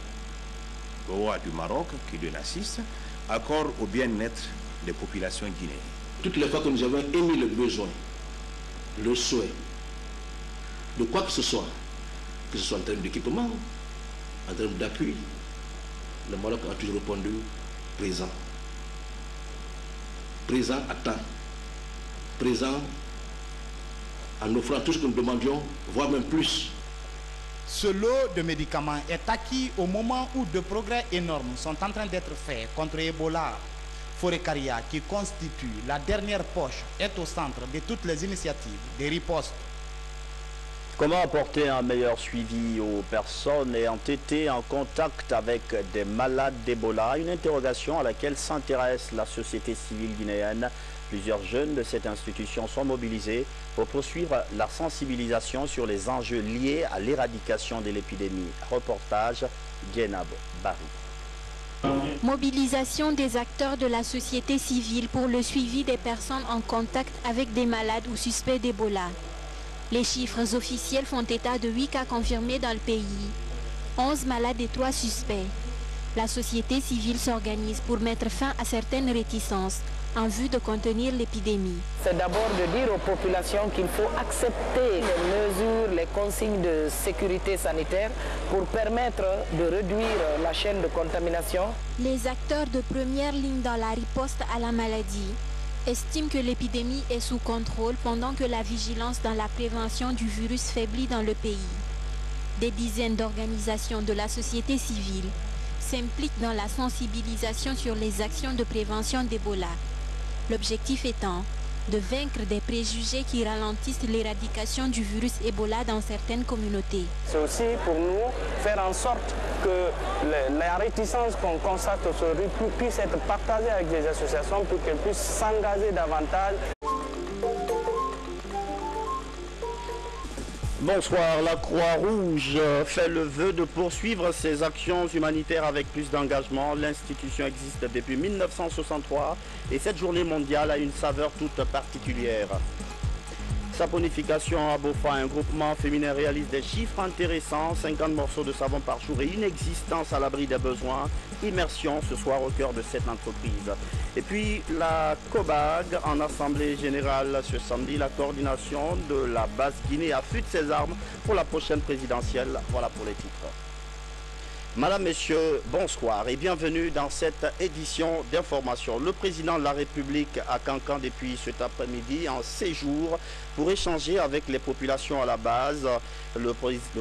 le roi du Maroc, qui lui assiste, accorde au bien-être des populations guinéennes. Toutes les fois que nous avons émis le besoin, le souhait de quoi que ce soit en termes d'équipement, en termes d'appui, le Maroc a toujours répondu présent. Présent à temps. Présent en offrant tout ce que nous demandions, voire même plus. Ce lot de médicaments est acquis au moment où de progrès énormes sont en train d'être faits contre Ebola. Forêt-Caria, qui constitue la dernière poche, est au centre de toutes les initiatives des ripostes. Comment apporter un meilleur suivi aux personnes ayant été en contact avec des malades d'Ebola? Une interrogation à laquelle s'intéresse la société civile guinéenne. Plusieurs jeunes de cette institution sont mobilisés pour poursuivre la sensibilisation sur les enjeux liés à l'éradication de l'épidémie. Reportage Guénab Barry. Mobilisation des acteurs de la société civile pour le suivi des personnes en contact avec des malades ou suspects d'Ebola. Les chiffres officiels font état de 8 cas confirmés dans le pays, 11 malades et 3 suspects. La société civile s'organise pour mettre fin à certaines réticences en vue de contenir l'épidémie. C'est d'abord de dire aux populations qu'il faut accepter les mesures, les consignes de sécurité sanitaire pour permettre de réduire la chaîne de contamination. Les acteurs de première ligne dans la riposte à la maladie estiment que l'épidémie est sous contrôle pendant que la vigilance dans la prévention du virus faiblit dans le pays. Des dizaines d'organisations de la société civile s'impliquent dans la sensibilisation sur les actions de prévention d'Ebola. L'objectif étant de vaincre des préjugés qui ralentissent l'éradication du virus Ebola dans certaines communautés. C'est aussi pour nous faire en sorte que la réticence qu'on constate aujourd'hui puisse être partagée avec les associations pour qu'elles puissent s'engager davantage. Bonsoir. La Croix-Rouge fait le vœu de poursuivre ses actions humanitaires avec plus d'engagement. L'institution existe depuis 1963 et cette journée mondiale a une saveur toute particulière. Saponification à Bofa, un groupement féminin réalise des chiffres intéressants, 50 morceaux de savon par jour et une existence à l'abri des besoins. Immersion ce soir au cœur de cette entreprise. Et puis la COBAG en assemblée générale ce samedi, la coordination de la Basse-Guinée affûte ses armes pour la prochaine présidentielle. Voilà pour les titres. Madame, Messieurs, bonsoir et bienvenue dans cette édition d'information. Le président de la République à Cancan depuis cet après-midi en séjour pour échanger avec les populations à la base. Le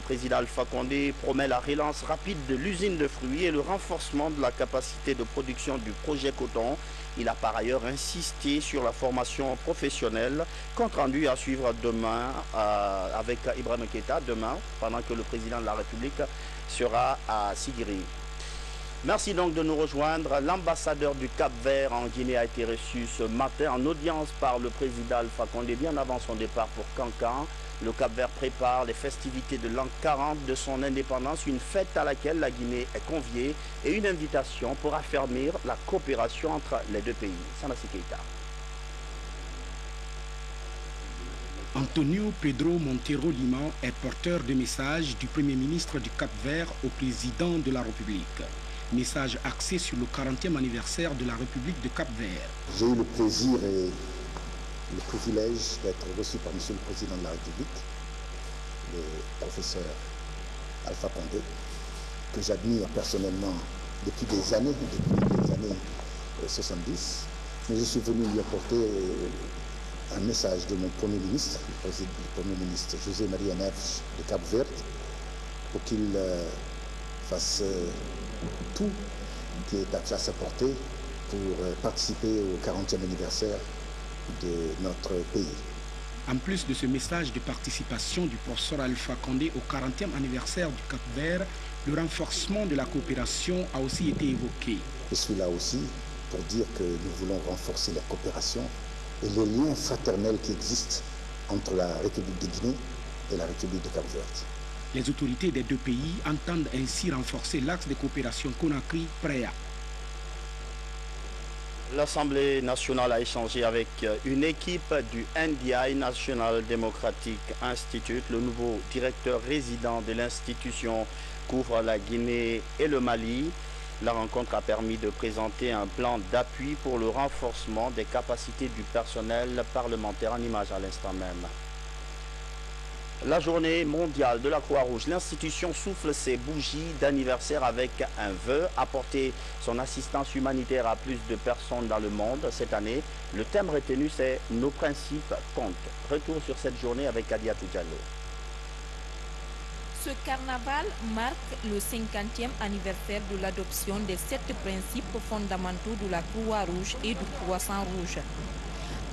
président Alpha Condé promet la relance rapide de l'usine de fruits et le renforcement de la capacité de production du projet coton. Il a par ailleurs insisté sur la formation professionnelle, compte rendu à suivre demain avec Ibrahim Keïta, demain, pendant que le président de la République sera à Sigiri. Merci donc de nous rejoindre. L'ambassadeur du Cap-Vert en Guinée a été reçu ce matin en audience par le président Alpha Condé bien avant son départ pour Cancan. Le Cap-Vert prépare les festivités de l'an 40 de son indépendance, une fête à laquelle la Guinée est conviée et une invitation pour affermir la coopération entre les deux pays. Sanassi Keïta. Antonio Pedro Monteiro Lima est porteur de message du Premier ministre du Cap-Vert au président de la République. Message axé sur le 40e anniversaire de la République de Cap-Vert. J'ai eu le plaisir et le privilège d'être reçu par M. le Président de la République, le professeur Alpha Condé, que j'admire personnellement depuis des années 70. Mais je suis venu lui apporter un message de mon Premier ministre, le Premier ministre José Maria Neves de Cap-Vert, pour qu'il fasse tout qui est à sa portée pour participer au 40e anniversaire de notre pays. En plus de ce message de participation du professeur Alpha Condé au 40e anniversaire du Cap-Vert, le renforcement de la coopération a aussi été évoqué. Je suis là aussi pour dire que nous voulons renforcer la coopération et les liens fraternels qui existent entre la République de Guinée et la République de Cap-Vert. Les autorités des deux pays entendent ainsi renforcer l'axe de coopération Conakry-Préa. L'Assemblée nationale a échangé avec une équipe du NDI, National Democratic Institute. Le nouveau directeur résident de l'institution couvre la Guinée et le Mali. La rencontre a permis de présenter un plan d'appui pour le renforcement des capacités du personnel parlementaire, en image à l'instant même. La journée mondiale de la Croix-Rouge, l'institution souffle ses bougies d'anniversaire avec un vœu, apporter son assistance humanitaire à plus de personnes dans le monde. Cette année, le thème retenu, c'est « Nos principes comptent ». Retour sur cette journée avec Adiatou Diallo. Ce carnaval marque le 50e anniversaire de l'adoption des 7 principes fondamentaux de la Croix-Rouge et du Croissant-Rouge.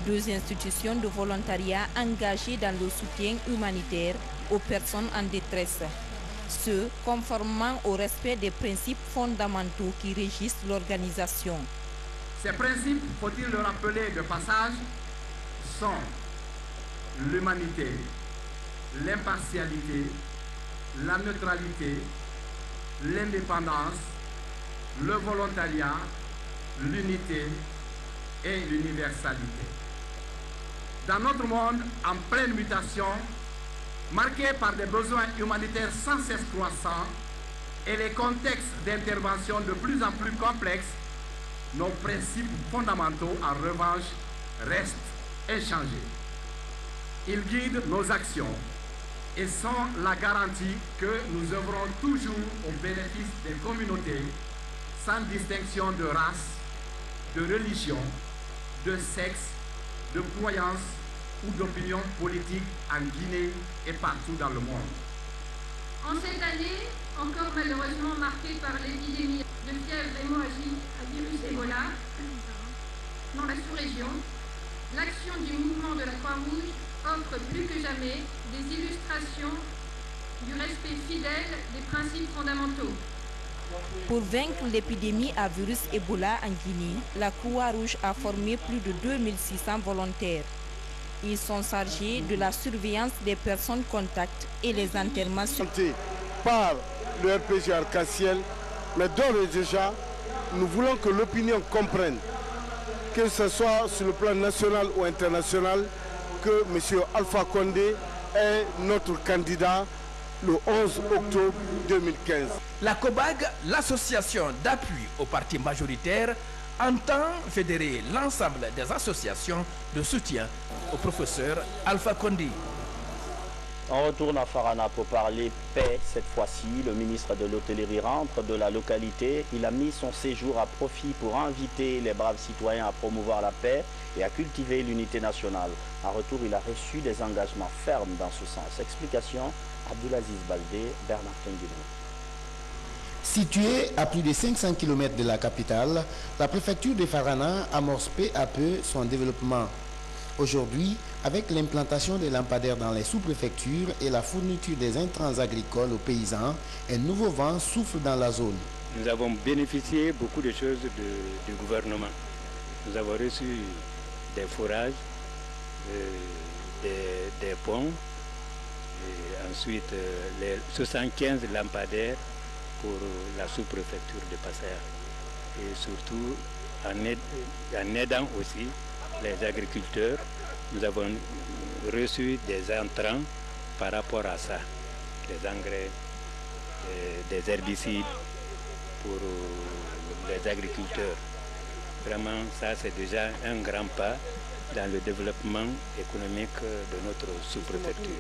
Deux institutions de volontariat engagées dans le soutien humanitaire aux personnes en détresse. Ce, conformément au respect des principes fondamentaux qui régissent l'organisation. Ces principes, faut-il le rappeler de passage, sont l'humanité, l'impartialité, la neutralité, l'indépendance, le volontariat, l'unité et l'universalité. Dans notre monde en pleine mutation, marqué par des besoins humanitaires sans cesse croissants et les contextes d'intervention de plus en plus complexes, nos principes fondamentaux, en revanche, restent inchangés. Ils guident nos actions et sont la garantie que nous œuvrons toujours au bénéfice des communautés, sans distinction de race, de religion, de sexe, de croyance ou d'opinion politique en Guinée et partout dans le monde. En cette année, encore malheureusement marquée par l'épidémie de fièvre hémorragique à virus Ebola dans la sous-région, l'action du mouvement de la Croix-Rouge offre plus que jamais des illustrations du respect fidèle des principes fondamentaux. Pour vaincre l'épidémie à virus Ebola en Guinée, la Croix-Rouge a formé plus de 2600 volontaires. Ils sont chargés de la surveillance des personnes contacts et les enterrements par le RPG Arc-en-Ciel, mais d'ores et déjà, nous voulons que l'opinion comprenne, que ce soit sur le plan national ou international, que M. Alpha Condé est notre candidat le 11 octobre 2015. La COBAG, l'association d'appui au parti majoritaire, entend fédérer l'ensemble des associations de soutien au professeur Alpha Condé. On retourne à Farana pour parler paix cette fois-ci. Le ministre de l'Hôtellerie rentre de la localité. Il a mis son séjour à profit pour inviter les braves citoyens à promouvoir la paix et à cultiver l'unité nationale. En retour, il a reçu des engagements fermes dans ce sens. Explication, Abdulaziz Baldé, Bernard Tenguino. Située à plus de 500 km de la capitale, la préfecture de Farana amorce peu à peu son développement. Aujourd'hui, avec l'implantation des lampadaires dans les sous-préfectures et la fourniture des intrants agricoles aux paysans, un nouveau vent souffle dans la zone. Nous avons bénéficié beaucoup de choses du gouvernement. Nous avons reçu des forages, des ponts, et ensuite les 75 lampadaires pour la sous-préfecture de Passaya. Et surtout, en aidant aussi les agriculteurs, nous avons reçu des entrants par rapport à ça, des engrais, des herbicides pour les agriculteurs. Vraiment, ça c'est déjà un grand pas dans le développement économique de notre sous-préfecture.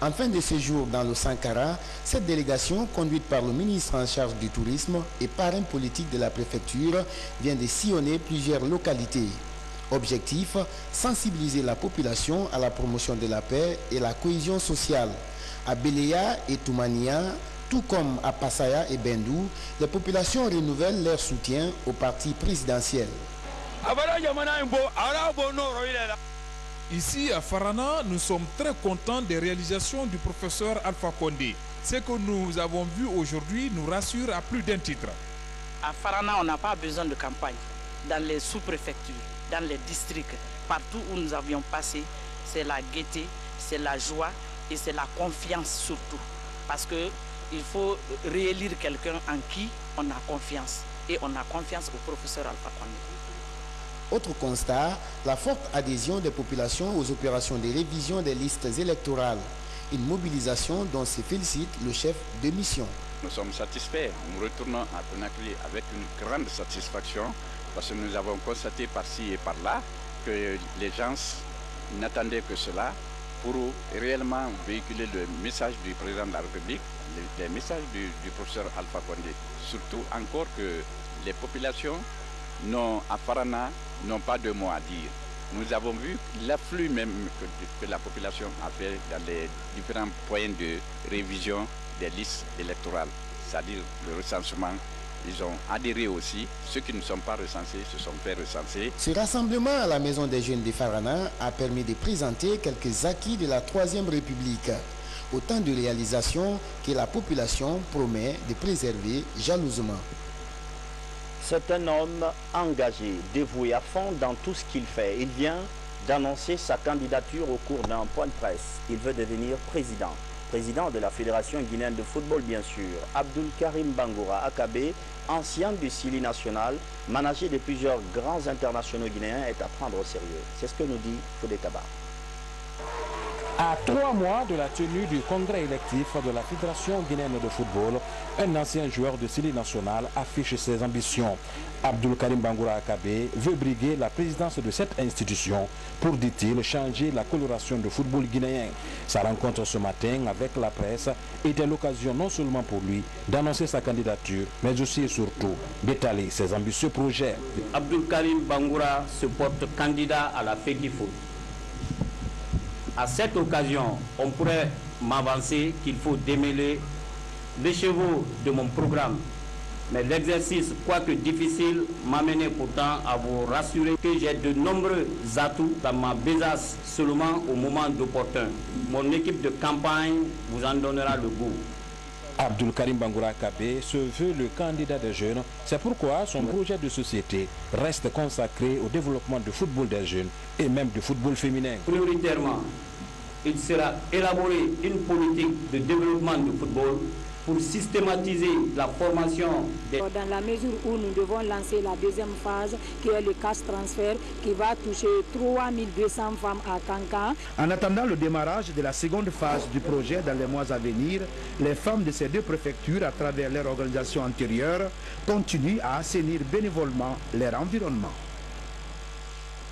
En fin de séjour dans le Sankara, cette délégation, conduite par le ministre en charge du tourisme et parrain politique de la préfecture, vient de sillonner plusieurs localités. Objectif, sensibiliser la population à la promotion de la paix et la cohésion sociale. À Beléa et Toumania, tout comme à Passaya et Bendou, les populations renouvellent leur soutien au parti présidentiel. Ici à Farana, nous sommes très contents des réalisations du professeur Alpha Condé. Ce que nous avons vu aujourd'hui nous rassure à plus d'un titre. À Farana, on n'a pas besoin de campagne. Dans les sous-préfectures, dans les districts, partout où nous avions passé, c'est la gaieté, c'est la joie et c'est la confiance surtout. Parce qu'il faut réélire quelqu'un en qui on a confiance. Et on a confiance au professeur Alpha Condé. Autre constat, la forte adhésion des populations aux opérations de révision des listes électorales. Une mobilisation dont se félicite le chef de mission. Nous sommes satisfaits. Nous retournons à Conakry avec une grande satisfaction parce que nous avons constaté par-ci et par-là que les gens n'attendaient que cela pour réellement véhiculer le message du président de la République, le message du professeur Alpha Condé. Surtout encore que les populations à Farana n'ont pas de mots à dire. Nous avons vu l'afflux même que la population a fait dans les différents points de révision des listes électorales, c'est-à-dire le recensement. Ils ont adhéré aussi. Ceux qui ne sont pas recensés se sont fait recenser. Ce rassemblement à la Maison des Jeunes de Farana a permis de présenter quelques acquis de la Troisième République. Autant de réalisations que la population promet de préserver jalousement. C'est un homme engagé, dévoué à fond dans tout ce qu'il fait. Il vient d'annoncer sa candidature au cours d'un point de presse. Il veut devenir président. Président de la Fédération guinéenne de football, bien sûr. Abdul Karim Bangoura Akabe, ancien du Sili national, manager de plusieurs grands internationaux guinéens, est à prendre au sérieux. C'est ce que nous dit Fodé Kaba. À 3 mois de la tenue du congrès électif de la Fédération guinéenne de football, un ancien joueur de Sili national affiche ses ambitions. Abdul Karim Bangoura Akabe veut briguer la présidence de cette institution pour, dit-il, changer la coloration du football guinéen. Sa rencontre ce matin avec la presse était l'occasion non seulement pour lui d'annoncer sa candidature, mais aussi et surtout d'étaler ses ambitieux projets. Abdul Karim Bangoura se porte candidat à la FEDIFOOT. À cette occasion, on pourrait m'avancer qu'il faut démêler les chevaux de mon programme. Mais l'exercice, quoique difficile, m'a mené pourtant à vous rassurer que j'ai de nombreux atouts dans ma besace seulement au moment opportun. Mon équipe de campagne vous en donnera le goût. Abdul Karim Bangoura Kabé se veut le candidat des jeunes. C'est pourquoi son projet de société reste consacré au développement du football des jeunes et même du football féminin. Prioritairement, il sera élaboré une politique de développement du football pour systématiser la formation des... Dans la mesure où nous devons lancer la deuxième phase, qui est le cash transfert, qui va toucher 3200 femmes à Kankan. En attendant le démarrage de la seconde phase du projet dans les mois à venir, les femmes de ces deux préfectures, à travers leur organisation antérieure, continuent à assainir bénévolement leur environnement.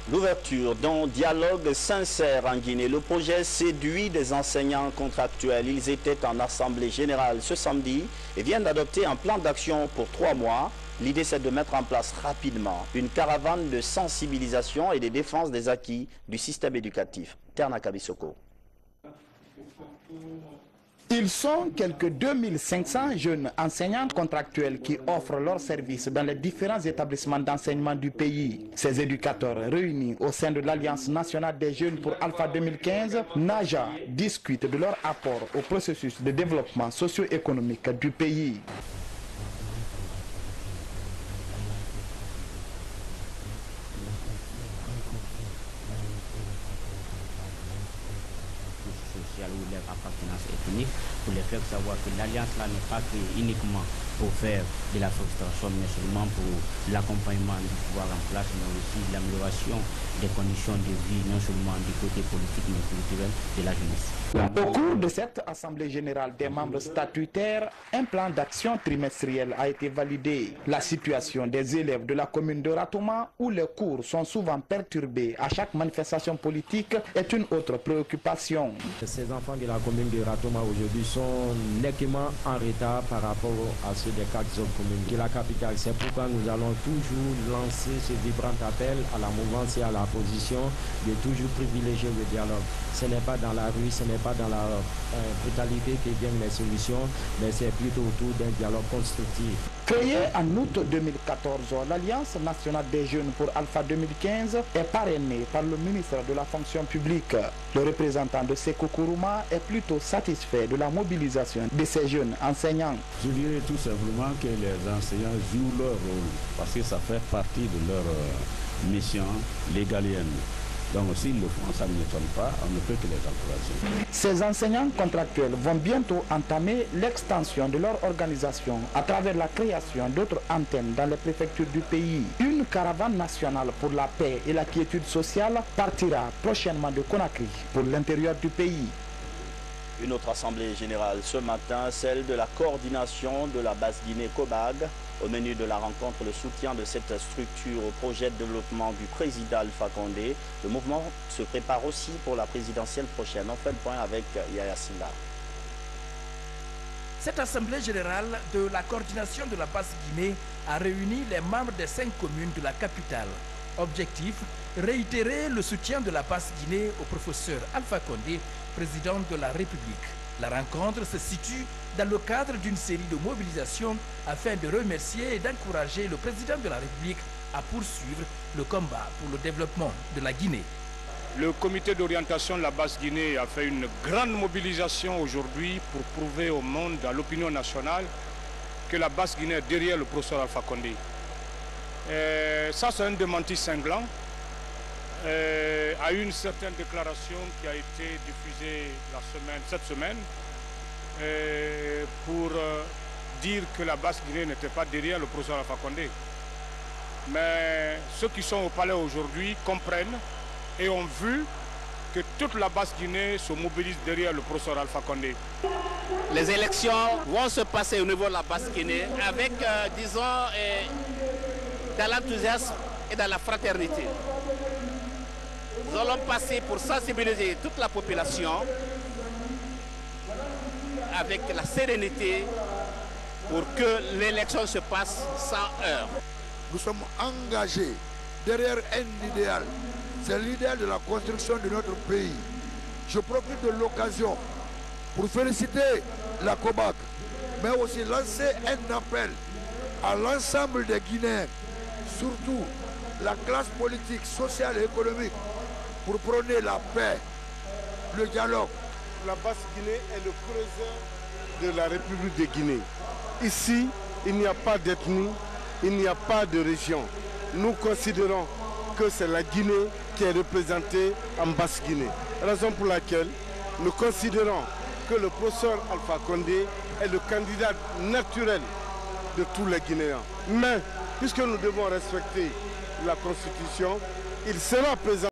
L'ouverture d'un dialogue sincère en Guinée. Le projet séduit des enseignants contractuels. Ils étaient en assemblée générale ce samedi et viennent d'adopter un plan d'action pour 3 mois. L'idée, c'est de mettre en place rapidement une caravane de sensibilisation et de défense des acquis du système éducatif. Terna Kabisoko. Ils sont quelques 2500 jeunes enseignants contractuels qui offrent leurs services dans les différents établissements d'enseignement du pays. Ces éducateurs réunis au sein de l'Alliance nationale des jeunes pour Alpha 2015, NAJA, discutent de leur apport au processus de développement socio-économique du pays. Ou leur appartenance ethnique, pour les faire savoir que l'alliance là n'est pas créée uniquement pour faire de la frustration, mais seulement pour l'accompagnement du pouvoir en place, mais aussi l'amélioration des conditions de vie, non seulement du côté politique, mais culturel de la jeunesse. Au cours de cette assemblée générale des membres statutaires, un plan d'action trimestriel a été validé. La situation des élèves de la commune de Ratoma, où les cours sont souvent perturbés à chaque manifestation politique, est une autre préoccupation. Ces enfants de la commune de Ratoma aujourd'hui sont nettement en retard par rapport à ceux des 4 autres communes de la capitale. C'est pourquoi nous allons toujours lancer ce vibrant appel à la mouvance et à la position de toujours privilégier le dialogue. Ce n'est pas dans la rue, ce n'est pas dans la brutalité que viennent les solutions, mais c'est plutôt autour d'un dialogue constructif. Créée en août 2014, l'Alliance nationale des jeunes pour Alpha 2015 est parrainée par le ministre de la fonction publique. Le représentant de Sékou Kourouma est plutôt satisfait de la mobilisation de ces jeunes enseignants. Je dirais tout simplement que les enseignants jouent leur rôle parce que ça fait partie de leur mission légalienne. Donc s'ils le font, ça ne m'étonne pas, on ne peut que les encourager. Ces enseignants contractuels vont bientôt entamer l'extension de leur organisation à travers la création d'autres antennes dans les préfectures du pays. Une caravane nationale pour la paix et la quiétude sociale partira prochainement de Conakry pour l'intérieur du pays. Une autre assemblée générale ce matin, celle de la coordination de la Basse-Guinée COBAG. Au menu de la rencontre, le soutien de cette structure au projet de développement du président Alpha Condé. Le mouvement se prépare aussi pour la présidentielle prochaine. On fait le point avec Yaya Sinda. Cette assemblée générale de la coordination de la Basse-Guinée a réuni les membres des 5 communes de la capitale. Objectif, réitérer le soutien de la Basse-Guinée au professeur Alpha Condé, président de la République. La rencontre se situe dans le cadre d'une série de mobilisations afin de remercier et d'encourager le président de la République à poursuivre le combat pour le développement de la Guinée. Le comité d'orientation de la Basse-Guinée a fait une grande mobilisation aujourd'hui pour prouver au monde, à l'opinion nationale, que la Basse-Guinée est derrière le professeur Alpha Condé. Ça, c'est un démenti cinglant à une certaine déclaration qui a été diffusée cette semaine pour dire que la Basse-Guinée n'était pas derrière le professeur Alpha Condé. Mais ceux qui sont au palais aujourd'hui comprennent et ont vu que toute la Basse-Guinée se mobilise derrière le professeur Alpha Condé. Les élections vont se passer au niveau de la Basse-Guinée avec, disons, dans l'enthousiasme et dans la fraternité. Nous allons passer pour sensibiliser toute la population avec la sérénité pour que l'élection se passe sans heurts. Nous sommes engagés derrière un idéal. C'est l'idéal de la construction de notre pays. Je profite de l'occasion pour féliciter la COBAG, mais aussi lancer un appel à l'ensemble des Guinéens, surtout la classe politique, sociale et économique, pour prôner la paix, le dialogue. La Basse-Guinée est le creuset de la République de Guinée. Ici, il n'y a pas d'ethnie, il n'y a pas de région. Nous considérons que c'est la Guinée qui est représentée en Basse-Guinée. Raison pour laquelle nous considérons que le professeur Alpha Condé est le candidat naturel de tous les Guinéens. Mais, puisque nous devons respecter la Constitution, il sera présent